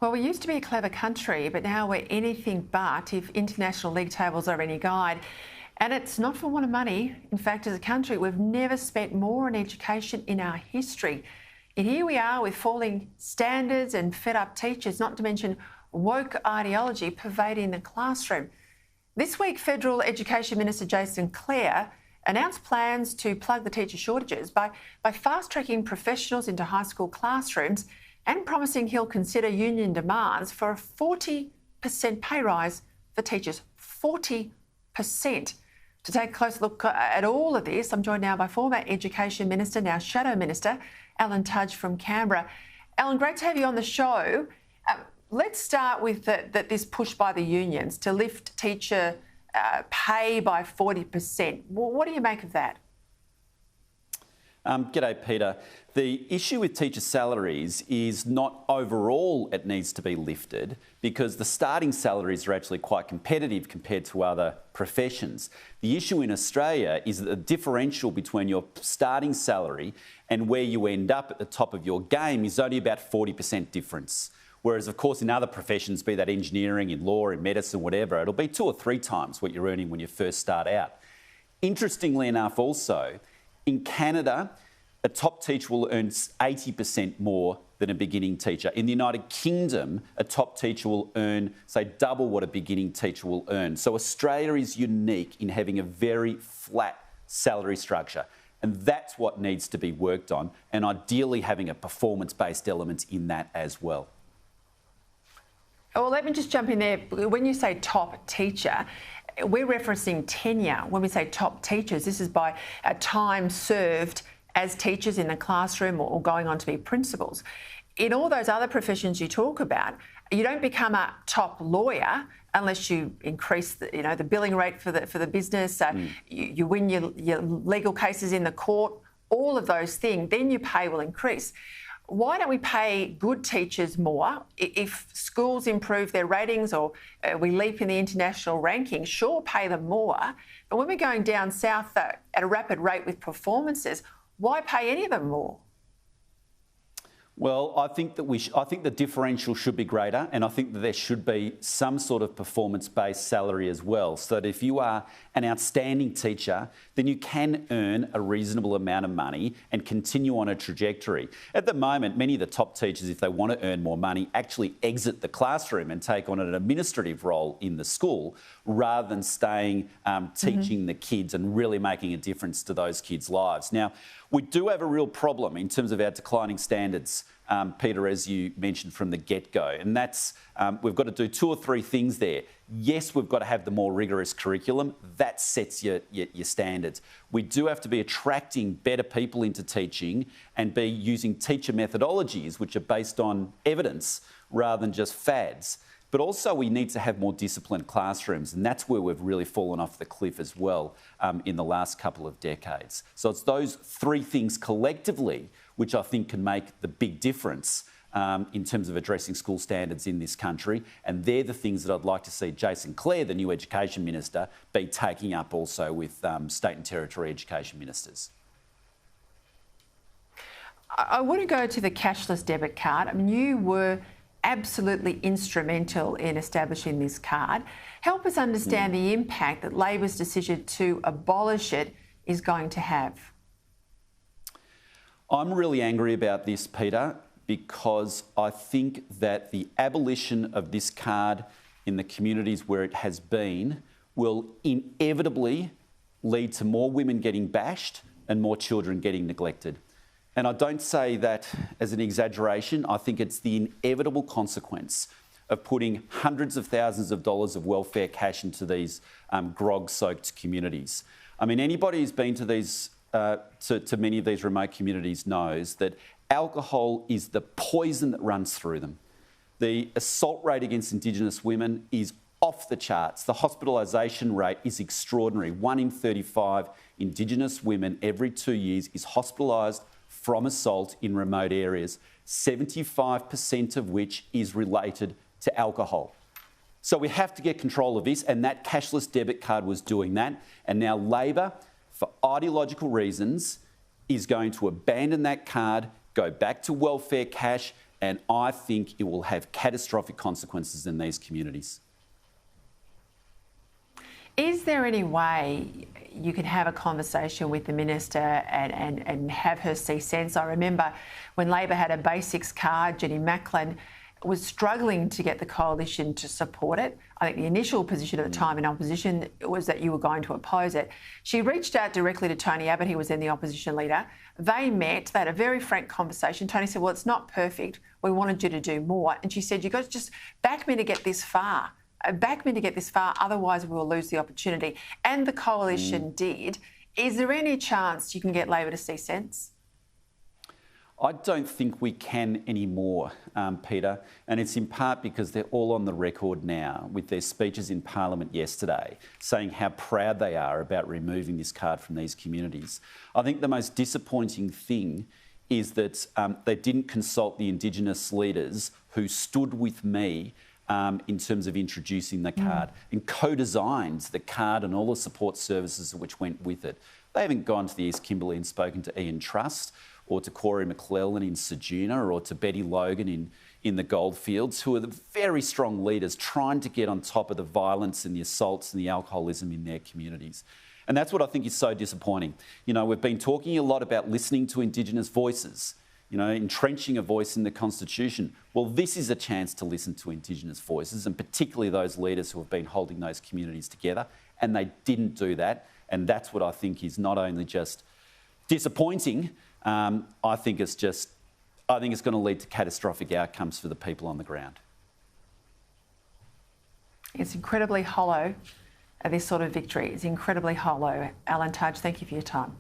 Well, we used to be a clever country, but now we're anything but if international league tables are any guide. And it's not for want of money. In fact, as a country, we've never spent more on education in our history. And here we are with falling standards and fed-up teachers, not to mention woke ideology pervading the classroom. This week, Federal Education Minister Jason Clare announced plans to plug the teacher shortages by fast-tracking professionals into high school classrooms and promising he'll consider union demands for a 40% pay rise for teachers. 40%. To take a close look at all of this, I'm joined now by former Education Minister, now Shadow Minister, Alan Tudge from Canberra. Alan, great to have you on the show. Let's start with this push by the unions to lift teacher pay by 40%. What do you make of that? G'day, Peter. The issue with teacher salaries is not overall it needs to be lifted, because the starting salaries are actually quite competitive compared to other professions. The issue in Australia is that the differential between your starting salary and where you end up at the top of your game is only about 40% difference. Whereas, of course, in other professions, be that engineering, in law, in medicine, whatever, it'll be 2 or 3 times what you're earning when you first start out. Interestingly enough also, in Canada, a top teacher will earn 80% more than a beginning teacher. In the United Kingdom, a top teacher will earn, say, double what a beginning teacher will earn. So Australia is unique in having a very flat salary structure. And that's what needs to be worked on, and ideally having a performance-based element in that as well. Well, let me just jump in there. When you say top teacher, we're referencing tenure. When we say top teachers, this is by time served as teachers in the classroom or going on to be principals. In all those other professions you talk about, you don't become a top lawyer unless you increase the billing rate for the business. You win your legal cases in the court, all of those things, then your pay will increase. Why don't we pay good teachers more? If schools improve their ratings or we leap in the international rankings, sure, pay them more. But when we're going down south at a rapid rate with performances, why pay any of them more? Well, I think the differential should be greater, and I think that there should be some sort of performance-based salary as well, so that if you are an outstanding teacher, then you can earn a reasonable amount of money and continue on a trajectory. At the moment, many of the top teachers, if they want to earn more money, actually exit the classroom and take on an administrative role in the school rather than staying teaching the kids and really making a difference to those kids' lives. Now, we do have a real problem in terms of our declining standards, Peter, as you mentioned from the get-go, and that's we've got to do 2 or 3 things there. Yes, we've got to have the more rigorous curriculum. That sets your standards. We do have to be attracting better people into teaching and be using teacher methodologies which are based on evidence rather than just fads. But also we need to have more disciplined classrooms, and that's where we've really fallen off the cliff as well in the last couple of decades. So it's those 3 things collectively which I think can make the big difference in terms of addressing school standards in this country, and they're the things that I'd like to see Jason Clare, the new Education Minister, be taking up also with state and territory education ministers. I want to go to the cashless debit card. I mean, you were absolutely instrumental in establishing this card. Help us understand the impact that Labor's decision to abolish it is going to have. I'm really angry about this, Peter, because I think that the abolition of this card in the communities where it has been will inevitably lead to more women getting bashed and more children getting neglected. And I don't say that as an exaggeration. I think it's the inevitable consequence of putting hundreds of thousands of dollars of welfare cash into these grog-soaked communities. I mean, anybody who's been to these to many of these remote communities knows that alcohol is the poison that runs through them. The assault rate against Indigenous women is off the charts. The hospitalisation rate is extraordinary. 1 in 35 Indigenous women every 2 years is hospitalised from assault in remote areas, 75% of which is related to alcohol. So we have to get control of this, and that cashless debit card was doing that. And now Labor, for ideological reasons, is going to abandon that card, go back to welfare cash, And I think it will have catastrophic consequences in these communities. Is there any way you can have a conversation with the minister and have her see sense? I remember when Labor had a basics card, Jenny Macklin was struggling to get the coalition to support it. I think the initial position at the time in opposition was that you were going to oppose it. She reached out directly to Tony Abbott, who was then the opposition leader. They met, they had a very frank conversation. Tony said, well, it's not perfect. We wanted you to do more. And she said, you've got to just back me to get this far. Back me to get this far, otherwise we will lose the opportunity. And the coalition did. Is there any chance you can get Labor to see sense? I don't think we can anymore, Peter, and it's in part because they're all on the record now with their speeches in Parliament yesterday saying how proud they are about removing this card from these communities. I think the most disappointing thing is that they didn't consult the Indigenous leaders who stood with me in terms of introducing the card and co-designed the card and all the support services which went with it. They haven't gone to the East Kimberley and spoken to Ian Trust or to Corey McClellan in Ceduna or to Betty Logan in the Goldfields, who are the very strong leaders trying to get on top of the violence and the assaults and the alcoholism in their communities. And that's what I think is so disappointing. You know, we've been talking a lot about listening to Indigenous voices, you know, entrenching a voice in the Constitution. Well, this is a chance to listen to Indigenous voices, and particularly those leaders who have been holding those communities together, and they didn't do that. And that's what I think is not only just disappointing, I think it's going to lead to catastrophic outcomes for the people on the ground. It's incredibly hollow, this sort of victory. It's incredibly hollow. Alan Tudge, thank you for your time.